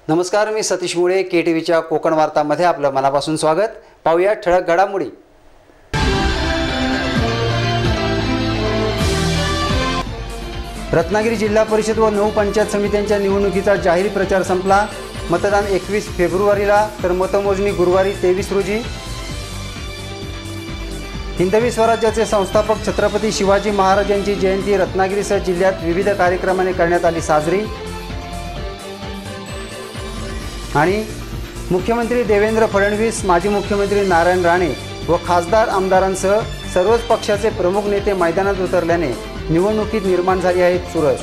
नमस्कार, मी सतीश मुळे केटीव्हीच्या कोकण वार्तामध्ये आपलं मनापासून स्वागत। पाहूया ठळक घडामोडी। रत्नागिरी जिल्हा परिषद व 9 पंचायत समित्यांच्या निवडणुकीचा जाहीर प्रचार संपला। मतदान 21 फेब्रुवारीला तर मतमोजणी गुरुवारी 23 रोजी। हिंदवी स्वराज्याचे संस्थापक छत्रपती शिवाजी महाराज यांची जयंती रत्नागिरीसह जिल्ह्यात विविध कार्यक्रमाने करण्यात आली साजरी। आणि मुख्यमंत्री देवेंद्र फडणवीस, माजी मुख्यमंत्री नारायण राणे व खासदार आमदारांसह सर्वच पक्षाचे प्रमुख नेते मैदानात उतरल्याने निवडणुकीत निर्माण झाली आहे चुरस।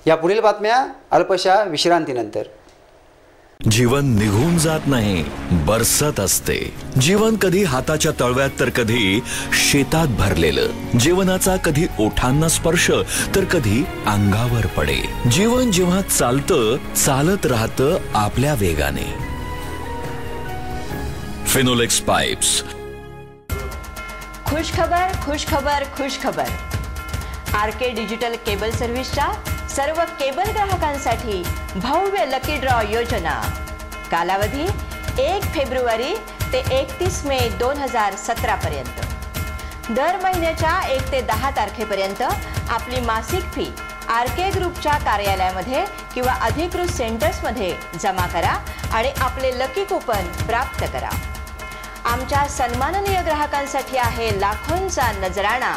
या पुढील बातम्या अल्पशा विश्रांतीनंतर। जीवन निघून जात नाही, बरसत असते। जीवन कधी हाताच्या तळव्यात तर कधी शेतात भरलेलं। जीवनाचा कधी ओठांना स्पर्श तर कधी अंगावर पडे। जीवन जेव्हा चालतं, चालत राहतं आपल्या वेगाने। फिनोलेक्स पाइप्स। खुश खबर, खुश खबर, खुश खबर। आरके डिजिटल केबल सर्व्हिसच्या सर्व केबल ग्राहकांसाठी भव्य लकी ड्रॉ योजना। कालावधी 1 फेब्रुवारी ते 31 मे 2017 पर्यंत। दर महिन्याच्या 1 ते 10 तारखेपर्यंत आपली मासिक फी आरके ग्रुपच्या कार्यालयामध्ये किंवा अधिकृत सेंटर्समध्ये जमा करा आणि आपले लकी कूपन प्राप्त करा। आमच्या सन्माननीय ग्राहकांसाठी आहे लाखोंचा नजराणा।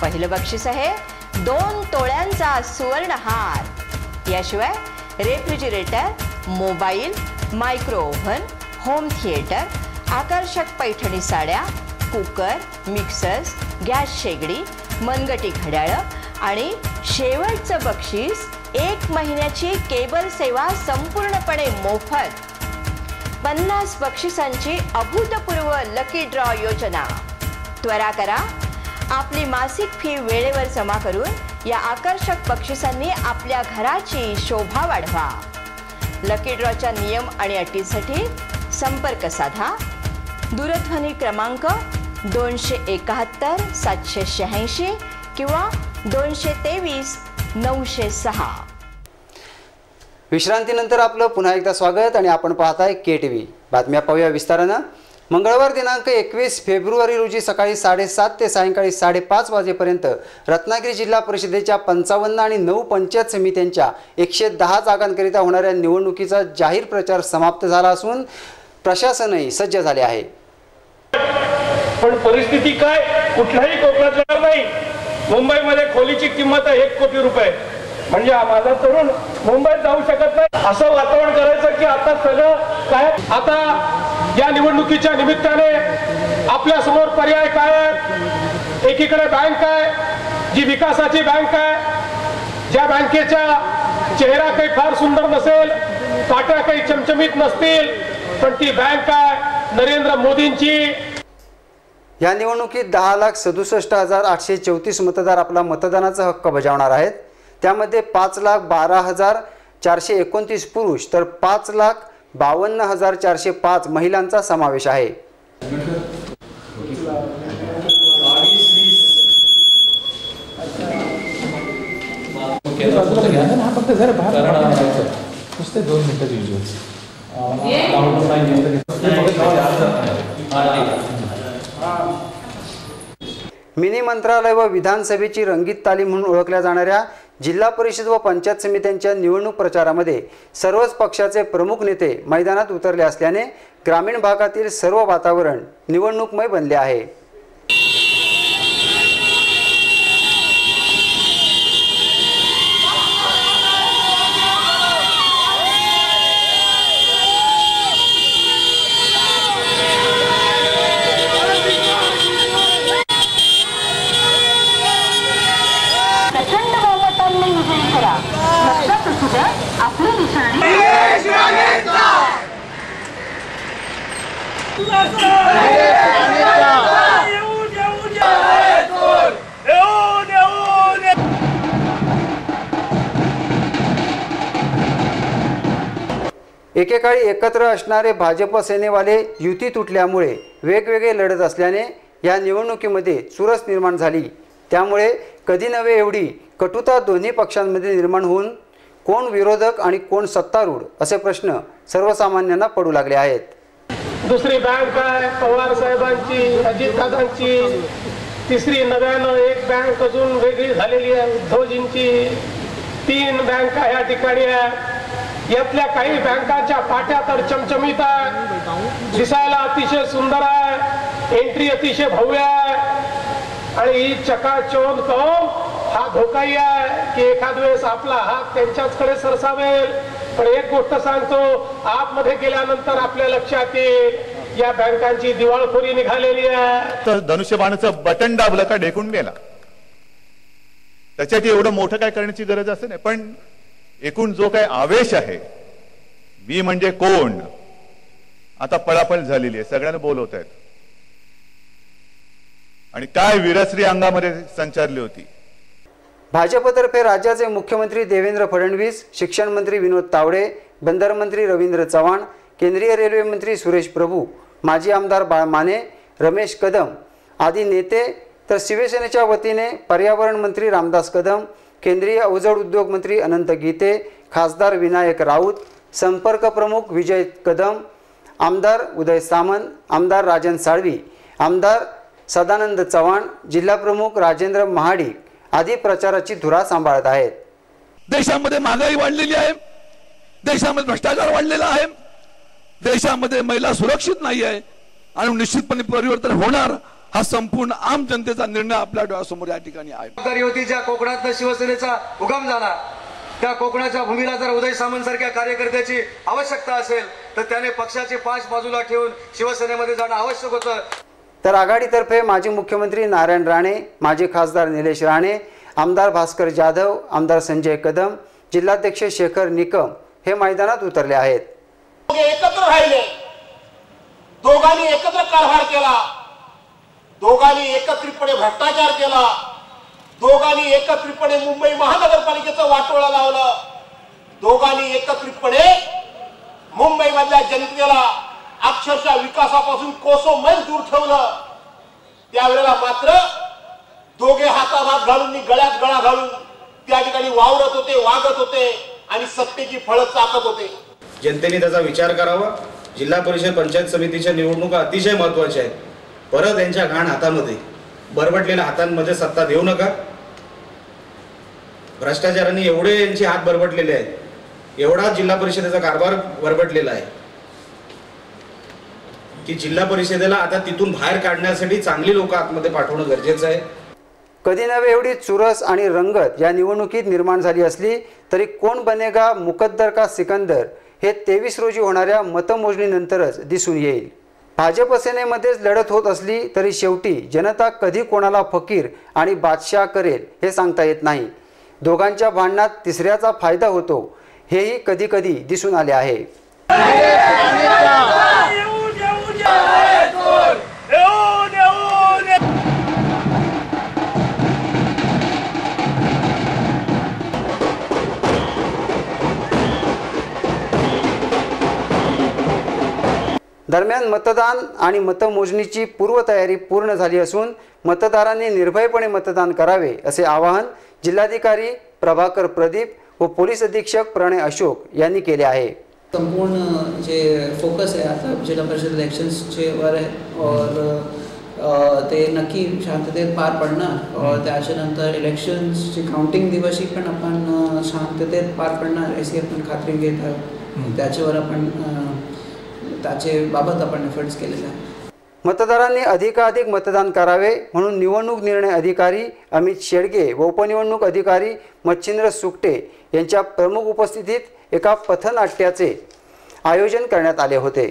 पहिलं बक्षीस आहे 2 तोळ्यांचा सुवर्ण हार। याशिवाय refrigerator, mobile, micro oven, home theatre, आकर्षक पैठणी साड्या, कुकर, मिक्सर्स, गॅस शेगडी, मनगटी घड्याळं आणि शेवटचं बक्षीस 1 महिन्याची केबल सेवा संपूर्णपणे मोफत। 50 बक्षिसांची अभूतपूर्व लकी ड्रॉ योजना। त्वरा करा, आपली मासिक फी वेळेवर जमा करून या आकर्षक बक्षिसांनी आपल्या घराची शोभा वाढवा। लकी ड्रॉच्या नियम आणि अटींसाठी संपर्क साधा। दूरध्वनी क्रमांक 271 786 किंवा 223 906। विश्रांतीनंतर आपलं पुन्हा एकदा स्वागत आणि आपण पाहताय केटीव्ही। बातम्या पाहूया विस्ताराने। मंगळवार दिनांक 21 फेब्रुवारी रोजी सकाळी 7:30 ते सायंकाळी 5:30 वाजेपर्यंत रत्नागिरी जिल्हा परिषदेच्या 55 आणि 9 पंचायत समित्यांच्या 110 जागांकरिता होणाऱ्या निवडणुकीचा जाहीर प्रचार समाप्त झाला असून प्रशासनही सज्ज झाले आहे। पण परिस्थिती काय, कुठलाही कोकणातला नाही। मुंबईमध्ये खोलीची किंमत आहे 1 कोटी रुपये। म्हणजे माझा तरुण मुंबईत जाऊ शकत नाही, असं वातावरण करायचं की आता सगळं काय। आता या निवडणुकीच्या निमित्ताने आपल्या समोर पर्याय काय आहेत? एकीकडे बँक आहे, जी विकासाची बँक आहे, ज्या बँकेचा चेहरा काही फार सुंदर नसेल, काट्या काही चमचमीत नसतील, पण ती बँक आहे नरेंद्र मोदींची। या निवडणुकीत 10,67,834 मतदार आपला मतदानाचा हक्क बजावणार आहेत। त्यामध्ये 5,12,429 पुरुष तर 5,52,405 महिलांचा समावेश आहे। मिनी मंत्रालय व विधानसभेची रंगीत तालीम म्हणून ओळखल्या जाणाऱ्या जिल्हा परिषद व पंचायत समित्यांच्या निवडणूक प्रचारामध्ये सर्वच पक्षाचे प्रमुख नेते मैदानात उतरले असल्याने ग्रामीण भागातील सर्व वातावरण निवडणूकमय बनले आहे। एकेकाळी एकत्र असणारे भाजप सेनेवाले युती तुटल्यामुळे वेगवेगळे लढत असल्याने या निवडणुकीमध्ये चुरस निर्माण झाली। त्यामुळे कधी नव्हे एवढी कटुता दोन्ही पक्षांमध्ये निर्माण होऊन कोण विरोधक आणि कोण सत्तारूढ असे प्रश्न सर्वसामान्यांना पडू लागले आहेत. दुसरी बँक आहे पवार साहेबांची, अजितदादांची. तिसरी नव्यानं एक बँक अजून वेगळी झालेली आहे उद्धवजींची. 3 बँका या ठिकाणी आहे. यातल्या काही बँकांच्या पाट्या तर चमचमीत आहे, दिसायला अतिशय सुंदर आहे, एंट्री अतिशय भव्य आहे. आणि ही चकाचौंध पाहून हा धोकाही आहे की एखाद वेळेस आपला हात त्यांच्याचकडे सरसावेल. पण एक गोष्ट सांगतो, आतमध्ये गेल्यानंतर आपल्या लक्षात येईल या बँकांची दिवाळखोरी निघालेली आहे. तर धनुष्यबाणाचं बटन दाबलं का ढेकून गेला. त्याच्यासाठी एवढं मोठं काय करण्याची गरज असते नाही. पण एकूण जो काय आवेश आहे, मी म्हणजे कोण, आता पळापळ झालेली आहे. सगळ्यांना बोलवत आहेत आणि काय विरसरी अंगामध्ये संचारली होती. भाजपतर्फे राज्याचे मुख्यमंत्री देवेंद्र फडणवीस, शिक्षण मंत्री विनोद तावडे, बंदर मंत्री रवींद्र चव्हाण, केंद्रीय रेल्वे मंत्री सुरेश प्रभू, माजी आमदार बाळ माने, रमेश कदम आदी नेते, तर शिवसेनेच्या वतीने पर्यावरण मंत्री रामदास कदम, केंद्रीय अवजड उद्योग मंत्री अनंत गीते, खासदार विनायक राऊत, संपर्क प्रमुख विजय कदम, आमदार उदय सामंत, आमदार राजन साळवी, आमदार सदानंद चव्हाण, जिल्हा प्रमुख राजेंद्र महाडिक आदी प्रचाराची धुरा सांभाळत आहेत. देशामध्ये महागाई वाढलेली आहे, देशामध्ये भ्रष्टाचार वाढलेला आहे, देशामध्ये महिला सुरक्षित नाही आहे आणि निश्चितपणे परिवर्तन होणार हा संपूर्ण आम जनतेचा निर्णय आपल्या डोळ्यासमोर या ठिकाणी आहे. होती ज्या कोकणात शिवसेनेचा उगम झाला, त्या कोकणाच्या भूमीला जर उदय सामंत सारख्या कार्यकर्त्याची आवश्यकता असेल तर त्याने पक्षाचे 5 बाजूला ठेवून शिवसेनेमध्ये जाणं आवश्यक होतं. तर आघाडीतर्फे माजी मुख्यमंत्री नारायण राणे, माजी खासदार निलेश राणे, आमदार भास्कर जाधव, आमदार संजय कदम, जिल्हाध्यक्ष शेखर निकम हे मैदानात उतरले आहेत. एकत्र राहिले, दोघांनी एकत्र कारभार केला, दोघांनी एकत्रितपणे भ्रष्टाचार केला, दोघांनी एकत्रितपणे मुंबई महानगरपालिकेचं वाटोळं लावलं, दोघांनी एकत्रितपणे मुंबई मधल्या जनतेला अक्षरशः विकासापासून कोसो मैल दूर ठेवलं. त्यावेळेला मात्र दोघे हातात हात घालून, गळ्यात गळा घालून त्या ठिकाणी वावरत होते, वागत होते आणि सत्तेची फळं चाकत होते. जनतेने त्याचा विचार करावा. जिल्हा परिषद पंचायत समितीच्या निवडणुका अतिशय महत्वाच्या आहेत. परत यांच्या घाण हातामध्ये, बरबटलेल्या हातांमध्ये सत्ता देऊ नका. भ्रष्टाचाराने एवढे यांचे हात बरबटलेले आहेत, एवढा जिल्हा परिषदेचा कारभार बरबटलेला आहे की जिल्हा परिषदेला आता तिथून बाहेर काढण्यासाठी चांगली लोक आतमध्ये पाठवणं गरजेचं आहे. कधी नव्हे एवढी चुरस आणि रंगत या निवडणुकीत निर्माण झाली असली तरी कोण बनेगा मुकद्दर का सिकंदर हे 23 रोजी होणाऱ्या मतमोजणीनंतरच दिसून येईल. भाजप सेनेमध्येच लढत होत असली तरी शेवटी जनता कधी कोणाला फकीर आणि बादशाह करेल हे सांगता येत नाही. दोघांच्या भांडणात तिसऱ्याचा फायदा होतो हेही कधी कधी दिसून आले आहे. दरम्यान मतदान आणि मतमोजणीची पूर्वतयारी पूर्ण झाली असून मतदारांनी निर्भयपणे मतदान करावे असे आवाहन जिल्हाधिकारी प्रभाकर प्रदीप व पोलीस अधीक्षक प्रणय अशोक यांनी केले आहे. संपूर्ण जे फोकस आहे आता जिल्हा परिषद इलेक्शन्सचे वर आहे और ते नक्की शांततेत पार पडणार और त्याच्यानंतर इलेक्शन्सची काउंटिंग दिवशी पण आपण शांततेत पार पडणार याची आपण खात्री घेत आहोत. त्याच्यावर आपण त्याचे बाबत आपण एफर्ट्स केलेले आहे. मतदारांनी अधिकाधिक मतदान करावे म्हणून निवडणूक निर्णय अधिकारी अमित शेडगे व उपनिवडणूक अधिकारी मच्छिंद्र सुकटे यांच्या प्रमुख उपस्थितीत एका पथनाट्याचे आयोजन करण्यात आले होते.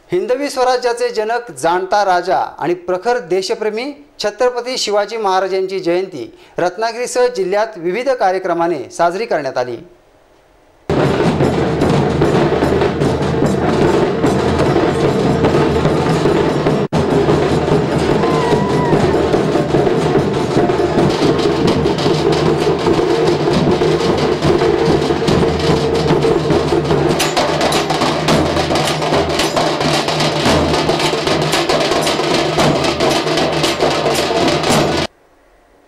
हिंदवी स्वराज्याचे जनक, जाणता राजा आणि प्रखर देशप्रेमी छत्रपती शिवाजी महाराजांची जयंती रत्नागिरीसह जिल्ह्यात विविध कार्यक्रमाने साजरी करण्यात आली।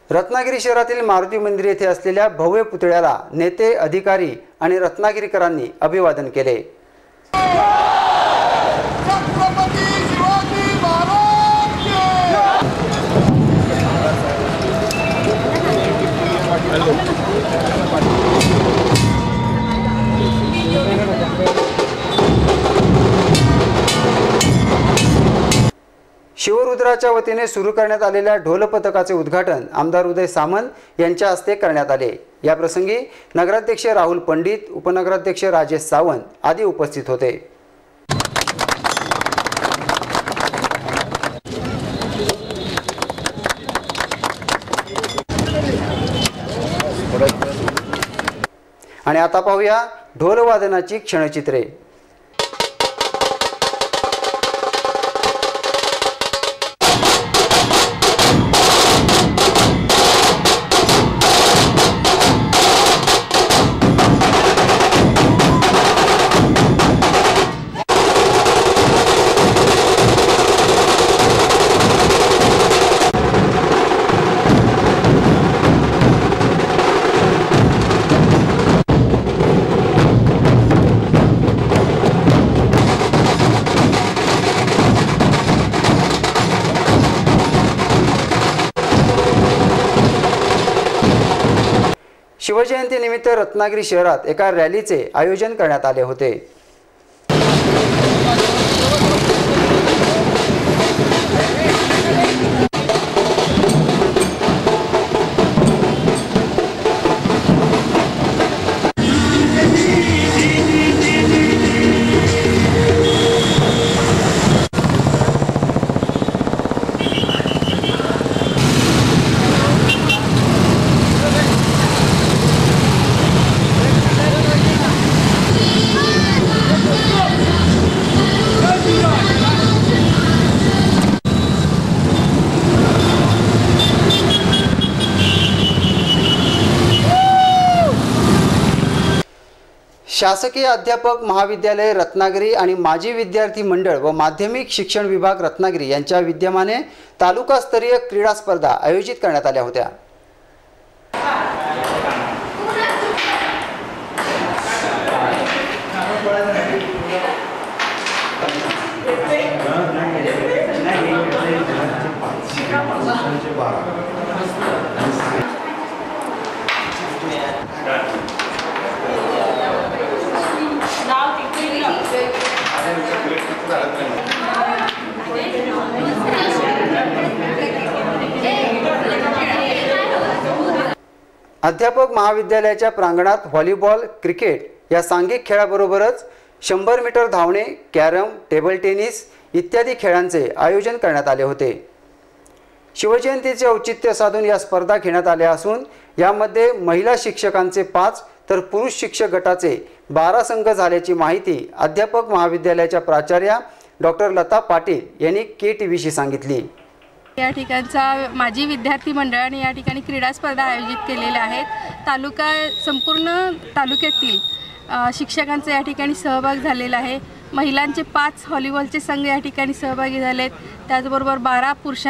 रत्नागिरी शहरातील मारुती मंदिर येथे असलेल्या भव्य पुतळ्याला नेते, अधिकारी आणि रत्नागिरीकरांनी अभिवादन केले। शिवरुद्राच्या वतीने सुरू करण्यात आलेल्या ढोल पथकाचे उद्घाटन आमदार उदय सामंत यांच्या हस्ते करण्यात आले। या प्रसंगी नगराध्यक्ष राहुल पंडित, उपनगराध्यक्ष राजेश सावंत आदी उपस्थित होते। आणि आता पाहूया ढोल वादनाची क्षणचित्रे। शिवजयंतीनिमित्त रत्नागिरी शहरात एका रॅलीचे आयोजन करण्यात आले होते। शासकीय अध्यापक महाविद्यालय रत्नागिरी आणि माजी विद्यार्थी मंडळ व माध्यमिक शिक्षण विभाग रत्नागिरी यांच्या विद्यमाने तालुकास्तरीय क्रीडा स्पर्धा आयोजित करण्यात आल्या होत्या। अध्यापक महाविद्यालयाच्या प्रांगणात व्हॉलीबॉल, क्रिकेट या सांघिक खेळाबरोबरच 100 मीटर धावणे, कॅरम, टेबल टेनिस इत्यादी खेळांचे आयोजन करण्यात आले होते। शिवजयंतीचे औचित्य साधून या स्पर्धा घेण्यात आल्या असून यामध्ये महिला शिक्षकांचे 5 तर पुरुष शिक्षक गटाचे 12 संघ झाल्याची माहिती अध्यापक महाविद्यालयाच्या प्राचार्या डॉक्टर लता पाटील यांनी KTVशी सांगितली। या ठिकाणचा माजी विद्यार्थी मंडळाने या ठिकाणी क्रीडा स्पर्धा आयोजित केलेल्या आहेत। संपूर्ण तालुक्यातील शिक्षकांचा या ठिकाणी सहभाग झालेला आहे। महिलांचे 5 व्हॉलीबॉलचे संघ या ठिकाणी सहभागी झालेत, त्याचबरोबर 12 पुरुष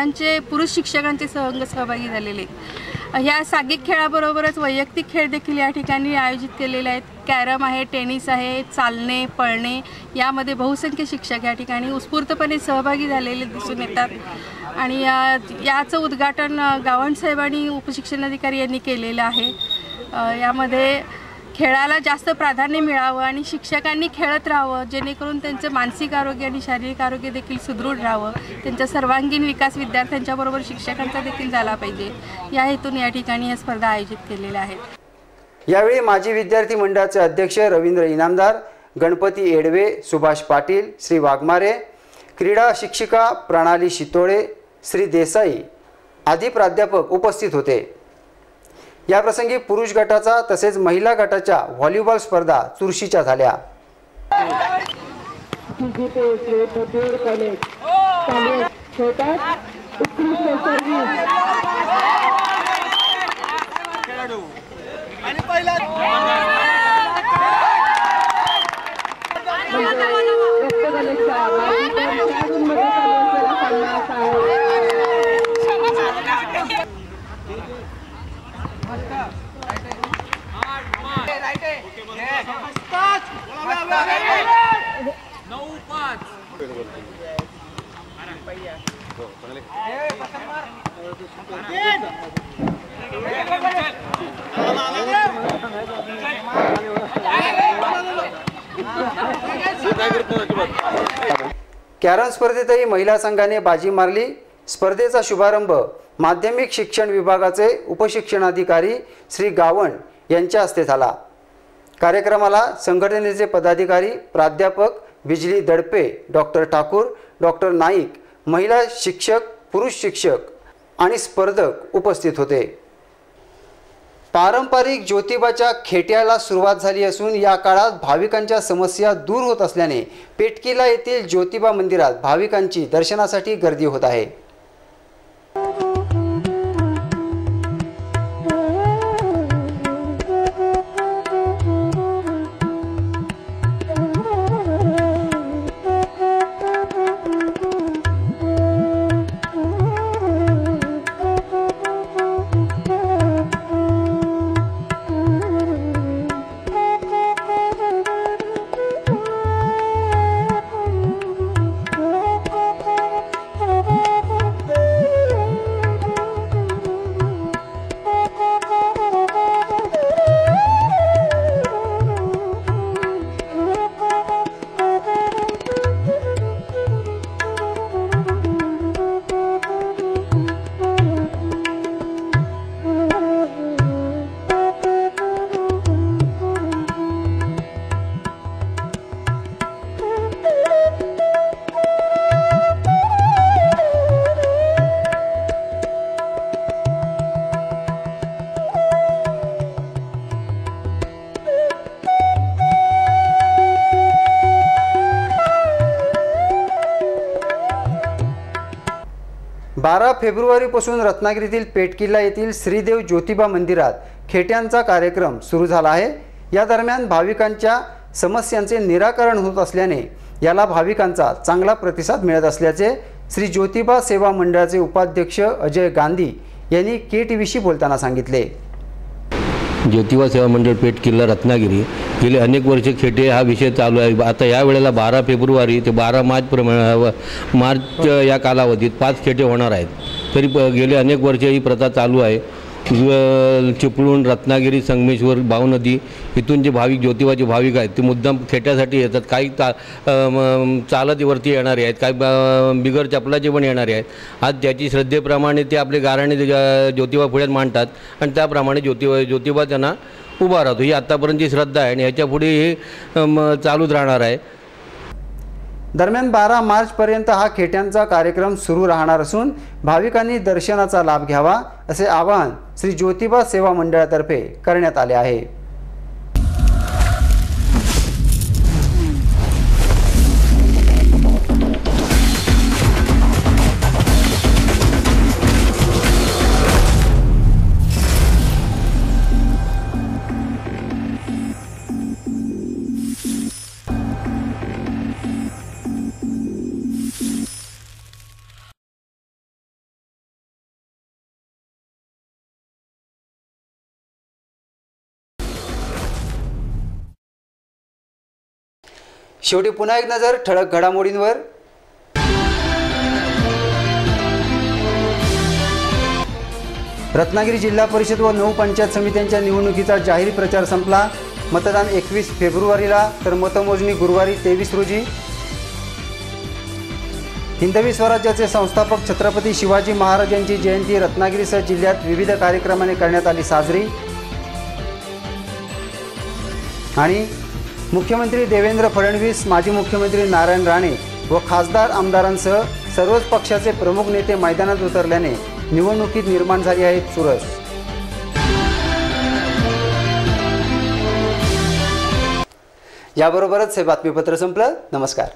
शिक्षकांचे संघ सहभागी झालेले आहेत। या सांघिक खेळाबरोबरच वैयक्तिक खेळ देखील या ठिकाणी आयोजित केलेले आहेत। कॅरम आहे, टेनिस आहे, चालणे, पळणे यामध्ये बहुसंख्य शिक्षक या ठिकाणी उत्स्फूर्तपणे सहभागी झालेले दिसून येतात। आणि याचं उद्घाटन गावंड साहेब आणि उपशिक्षणाधिकारी यांनी केलेलं आहे। यामध्ये खेळाला जास्त प्राधान्य मिळावं आणि शिक्षकांनी खेळत राहावं, जेणेकरून त्यांचं मानसिक आरोग्य आणि शारीरिक आरोग्य देखील सुदृढ राहावं, त्यांचा सर्वांगीण विकास विद्यार्थ्यांच्या बरोबर शिक्षकांचा देखील झाला पाहिजे, या हेतून या ठिकाणी या स्पर्धा आयोजित केलेल्या आहेत। यावेळी माजी विद्यार्थी मंडळाचे अध्यक्ष रवींद्र इनामदार, गणपती एडवे, सुभाष पाटील, श्री वाघमारे, क्रीडा शिक्षिका प्रणाली शितोळे, श्री देसाई आदी प्राध्यापक उपस्थित होते। याप्रसंगी पुरुष गटाचा तसेच महिला गटाच्या व्हॉलीबॉल स्पर्धा चुरशीच्या झाल्या। कॅरम स्पर्धेतही महिला संघाने बाजी मारली। स्पर्धेचा शुभारंभ माध्यमिक शिक्षण विभागाचे उपशिक्षणाधिकारी श्री गावण यांच्या हस्ते झाला। कार्यक्रमाला संघटनेचे पदाधिकारी, प्राध्यापक, बिजली दडपे, डॉक्टर ठाकूर, डॉक्टर नाईक, महिला शिक्षक, पुरुष शिक्षक आणि स्पर्धक उपस्थित होते। पारंपरिक ज्योतिबाच्या खेट्याला सुरुवात झाली असून या काळात भाविकांच्या समस्या दूर होत असल्याने पेटकिल्ला येथील ज्योतिबा मंदिरात भाविकांची दर्शनासाठी गर्दी होत आहे। फेब्रुवारीपासून रत्नागिरीतील पेटकिल्ला येथील श्रीदेव ज्योतिबा मंदिरात खेट्यांचा कार्यक्रम सुरू झाला आहे। या दरम्यान भाविकांच्या समस्यांचे निराकरण होत असल्याने याला भाविकांचा चांगला प्रतिसाद मिळत असल्याचे श्री ज्योतिबा सेवा मंडळाचे उपाध्यक्ष अजय गांधी यांनी KTVशी बोलताना सांगितले। ज्योतिबा सेवा मंडळ पेटकिल्ला रत्नागिरी गेले अनेक वर्षे खेटे हा विषय चालू आहे। आता या वेळेला 12 फेब्रुवारी ते 12 मार्च या कालावधीत 5 खेटे होणार आहेत। तरी गेले अनेक वर्षे ही प्रथा चालू आहे। चिपळूण, रत्नागिरी, संगमेश्वर, भावनदी इथून जे भाविक ज्योतिबाचे भाविक आहेत ते मुद्दाम खेट्यासाठी येतात। काही चालत वरती येणारे आहेत, काही बिगर चपलाचे पण येणारे आहेत। आज त्याची श्रद्धेप्रमाणे ते आपले गाराणे ज्योतिबा पुढ्यात मांडतात आणि त्याप्रमाणे ज्योतिबा त्यांना उभा राहतो। ही आतापर्यंतची श्रद्धा आहे आणि याच्या पुढे हे चालूच राहणार आहे। दरम्यान 12 मार्चपर्यंत हा खेट्यांचा कार्यक्रम सुरू राहणार असून भाविकांनी दर्शनाचा लाभ घ्यावा असे आवाहन श्री ज्योतिबा सेवा मंडळातर्फे करण्यात आले आहे। शेवटी पुन्हा एक नजर ठळक घडामोडींवर। रत्नागिरी जिल्हा परिषद व 9 पंचायत समित्यांच्या निवडणुकीचा जाहीर प्रचार संपला। मतदान 21 फेब्रुवारीला तर मतमोजणी गुरुवारी 23 रोजी। हिंदवी स्वराज्याचे संस्थापक छत्रपती शिवाजी महाराज यांची जयंती रत्नागिरीसह जिल्ह्यात विविध कार्यक्रमाने करण्यात आली साजरी। आणि मुख्यमंत्री देवेंद्र फडणवीस, माजी मुख्यमंत्री नारायण राणे व खासदार आमदारांसह सर्वच पक्षाचे प्रमुख नेते मैदानात उतरल्याने निवडणुकीत निर्माण झाली आहे चुरस। याबरोबरच हे बातमीपत्र संपलं। नमस्कार।